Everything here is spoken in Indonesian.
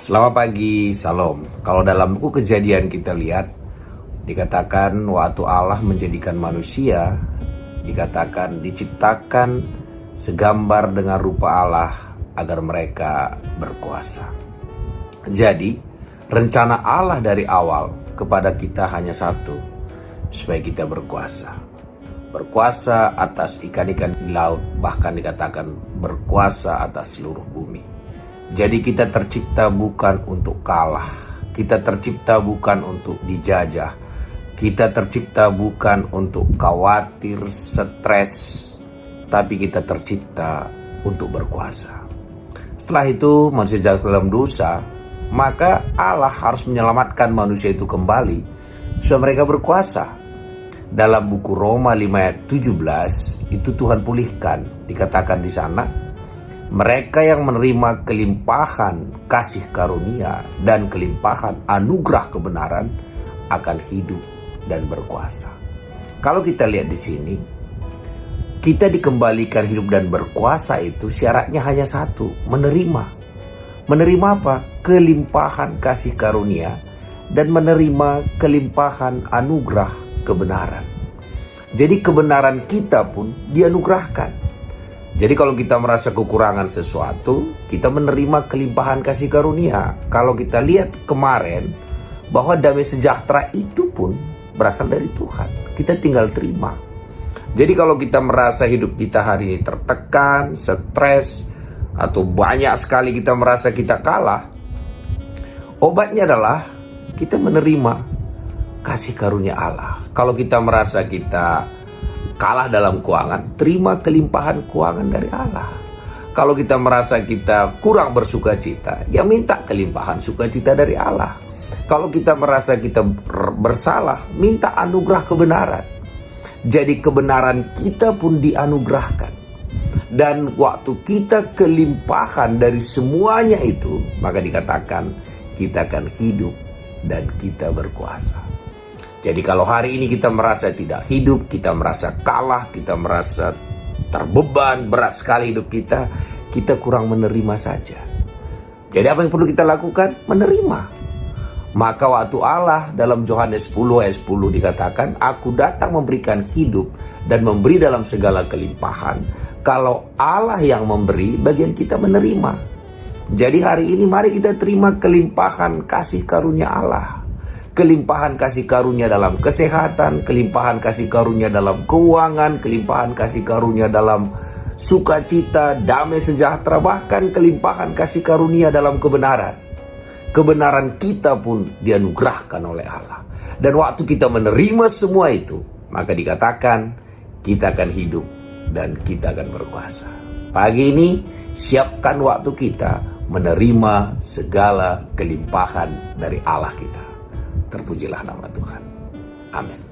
Selamat pagi, Salam. Kalau dalam buku Kejadian kita lihat, dikatakan waktu Allah menjadikan manusia, dikatakan diciptakan segambar dengan rupa Allah agar mereka berkuasa. Jadi, rencana Allah dari awal kepada kita hanya satu, supaya kita berkuasa. Berkuasa atas ikan-ikan di laut, bahkan dikatakan berkuasa atas seluruh bumi. Jadi kita tercipta bukan untuk kalah, kita tercipta bukan untuk dijajah, kita tercipta bukan untuk khawatir, stres, tapi kita tercipta untuk berkuasa. Setelah itu manusia jatuh dalam dosa, maka Allah harus menyelamatkan manusia itu kembali supaya mereka berkuasa. Dalam buku Roma 5 ayat 17 itu Tuhan pulihkan, dikatakan di sana, mereka yang menerima kelimpahan kasih karunia dan kelimpahan anugerah kebenaran akan hidup dan berkuasa. Kalau kita lihat di sini, kita dikembalikan hidup dan berkuasa itu syaratnya hanya satu, menerima. Menerima apa? Kelimpahan kasih karunia dan menerima kelimpahan anugerah kebenaran. Jadi kebenaran kita pun dianugerahkan. Jadi kalau kita merasa kekurangan sesuatu, kita menerima kelimpahan kasih karunia. Kalau kita lihat kemarin, bahwa damai sejahtera itu pun berasal dari Tuhan. Kita tinggal terima. Jadi kalau kita merasa hidup kita hari ini tertekan, stres, atau banyak sekali kita merasa kita kalah, obatnya adalah kita menerima kasih karunia Allah. Kalau kita merasa kita kalah dalam keuangan, terima kelimpahan keuangan dari Allah. Kalau kita merasa kita kurang bersuka cita, ya minta kelimpahan sukacita dari Allah. Kalau kita merasa kita bersalah, minta anugerah kebenaran. Jadi kebenaran kita pun dianugerahkan. Dan waktu kita kelimpahan dari semuanya itu, maka dikatakan kita akan hidup dan kita berkuasa. Jadi kalau hari ini kita merasa tidak hidup, kita merasa kalah, kita merasa terbeban, berat sekali hidup kita kurang menerima saja. Jadi apa yang perlu kita lakukan? Menerima. Maka waktu Allah dalam Yohanes 10 ayat 10 dikatakan, aku datang memberikan hidup dan memberi dalam segala kelimpahan. Kalau Allah yang memberi, bagian kita menerima. Jadi hari ini mari kita terima kelimpahan kasih karunia Allah. Kelimpahan kasih karunia dalam kesehatan, kelimpahan kasih karunia dalam keuangan, kelimpahan kasih karunia dalam sukacita, damai sejahtera, bahkan kelimpahan kasih karunia dalam kebenaran. Kebenaran kita pun dianugerahkan oleh Allah. Dan waktu kita menerima semua itu, maka dikatakan kita akan hidup dan kita akan berkuasa. Pagi ini siapkan waktu kita menerima segala kelimpahan dari Allah kita. Terpujilah nama Tuhan. Amin.